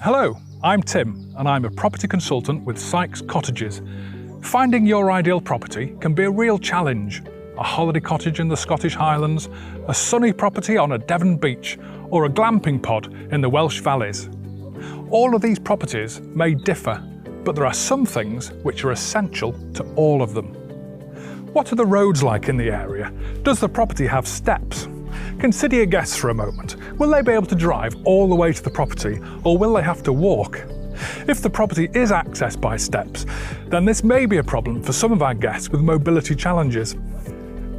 Hello, I'm Tim and I'm a property consultant with Sykes Cottages. Finding your ideal property can be a real challenge. A holiday cottage in the Scottish Highlands, a sunny property on a Devon beach, or a glamping pod in the Welsh valleys. All of these properties may differ, but there are some things which are essential to all of them. What are the roads like in the area? Does the property have steps? Consider your guests for a moment. Will they be able to drive all the way to the property, or will they have to walk? If the property is accessed by steps, then this may be a problem for some of our guests with mobility challenges.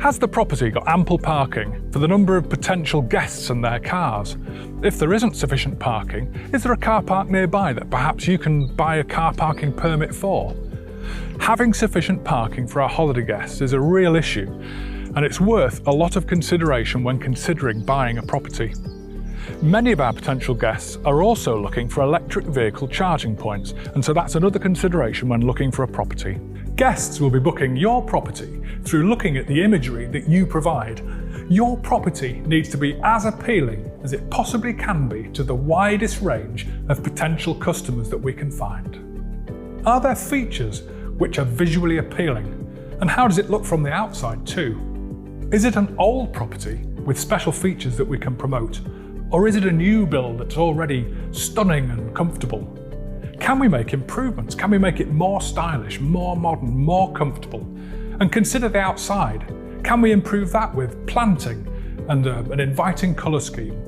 Has the property got ample parking for the number of potential guests and their cars? If there isn't sufficient parking, is there a car park nearby that perhaps you can buy a car parking permit for? Having sufficient parking for our holiday guests is a real issue, and it's worth a lot of consideration when considering buying a property. Many of our potential guests are also looking for electric vehicle charging points, and so that's another consideration when looking for a property. Guests will be booking your property through looking at the imagery that you provide. Your property needs to be as appealing as it possibly can be to the widest range of potential customers that we can find. Are there features which are visually appealing? And how does it look from the outside too? Is it an old property with special features that we can promote? Or is it a new build that's already stunning and comfortable? Can we make improvements? Can we make it more stylish, more modern, more comfortable? And consider the outside. Can we improve that with planting and an inviting colour scheme?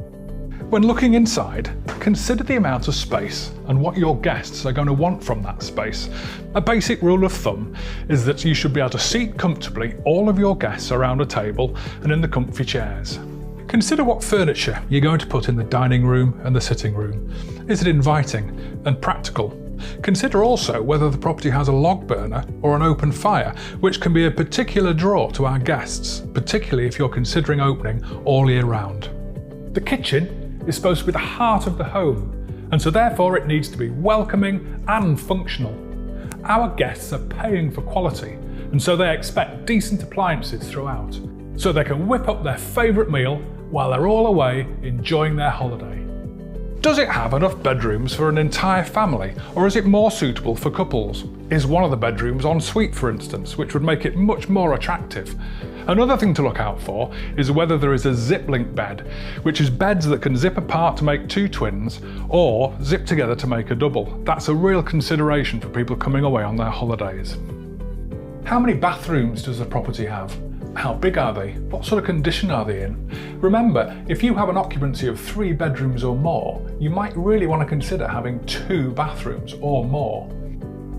When looking inside, consider the amount of space and what your guests are going to want from that space. A basic rule of thumb is that you should be able to seat comfortably all of your guests around a table and in the comfy chairs. Consider what furniture you're going to put in the dining room and the sitting room. Is it inviting and practical? Consider also whether the property has a log burner or an open fire, which can be a particular draw to our guests, particularly if you're considering opening all year round. The kitchen is supposed to be the heart of the home, and so therefore it needs to be welcoming and functional. Our guests are paying for quality, and so they expect decent appliances throughout, so they can whip up their favourite meal while they're all away enjoying their holiday. Does it have enough bedrooms for an entire family, or is it more suitable for couples? Is one of the bedrooms en suite, for instance, which would make it much more attractive? Another thing to look out for is whether there is a zip link bed, which is beds that can zip apart to make two twins, or zip together to make a double. That's a real consideration for people coming away on their holidays. How many bathrooms does the property have? How big are they? What sort of condition are they in? Remember, if you have an occupancy of 3 bedrooms or more, you might really want to consider having 2 bathrooms or more.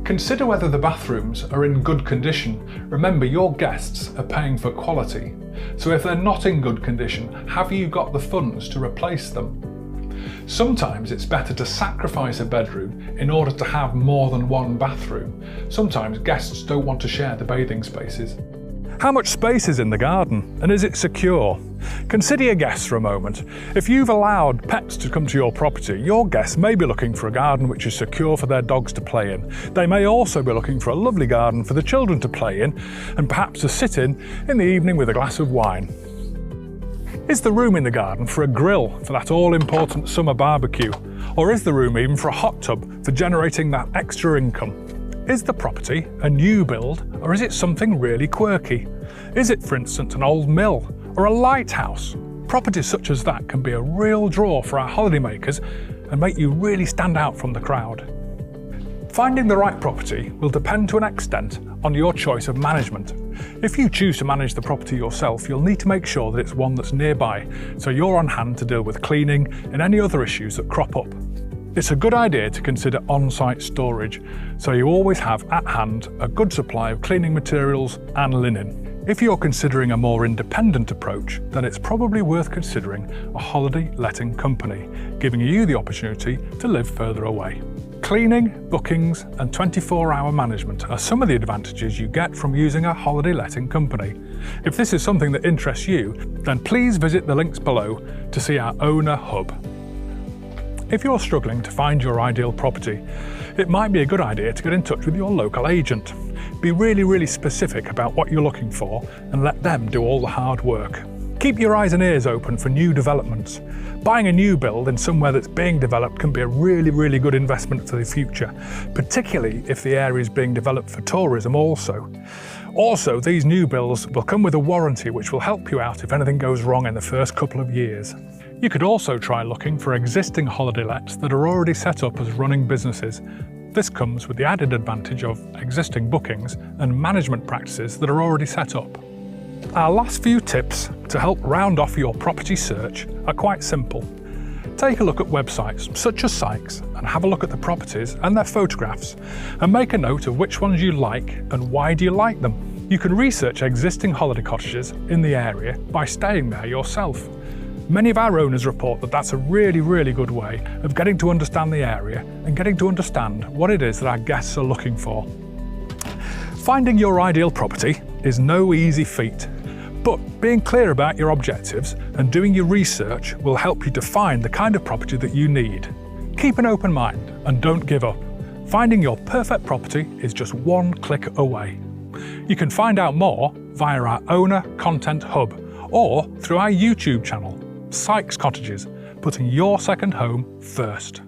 Consider whether the bathrooms are in good condition. Remember, your guests are paying for quality. So if they're not in good condition, have you got the funds to replace them? Sometimes it's better to sacrifice a bedroom in order to have more than one bathroom. Sometimes guests don't want to share the bathing spaces. How much space is in the garden, and is it secure? Consider your guests for a moment. If you've allowed pets to come to your property, your guests may be looking for a garden which is secure for their dogs to play in. They may also be looking for a lovely garden for the children to play in, and perhaps to sit in the evening with a glass of wine. Is the room in the garden for a grill for that all-important summer barbecue? Or is the room even for a hot tub for generating that extra income? Is the property a new build, or is it something really quirky? Is it, for instance, an old mill or a lighthouse? Properties such as that can be a real draw for our holidaymakers and make you really stand out from the crowd. Finding the right property will depend to an extent on your choice of management. If you choose to manage the property yourself, you'll need to make sure that it's one that's nearby, so you're on hand to deal with cleaning and any other issues that crop up. It's a good idea to consider on-site storage, so you always have at hand a good supply of cleaning materials and linen. If you're considering a more independent approach, then it's probably worth considering a holiday letting company, giving you the opportunity to live further away. Cleaning, bookings, and 24-hour management are some of the advantages you get from using a holiday letting company. If this is something that interests you, then please visit the links below to see our owner hub. If you're struggling to find your ideal property, it might be a good idea to get in touch with your local agent. Be really specific about what you're looking for and let them do all the hard work. Keep your eyes and ears open for new developments. Buying a new build in somewhere that's being developed can be a really good investment for the future, particularly if the area is being developed for tourism also. Also, these new builds will come with a warranty which will help you out if anything goes wrong in the first couple of years. You could also try looking for existing holiday lets that are already set up as running businesses. This comes with the added advantage of existing bookings and management practices that are already set up. Our last few tips to help round off your property search are quite simple. Take a look at websites such as Sykes and have a look at the properties and their photographs, and make a note of which ones you like and why do you like them. You can research existing holiday cottages in the area by staying there yourself. Many of our owners report that that's a really good way of getting to understand the area and getting to understand what it is that our guests are looking for. Finding your ideal property is no easy feat, but being clear about your objectives and doing your research will help you to find the kind of property that you need. Keep an open mind and don't give up. Finding your perfect property is just one click away. You can find out more via our owner content hub or through our YouTube channel, Sykes Cottages, putting your second home first.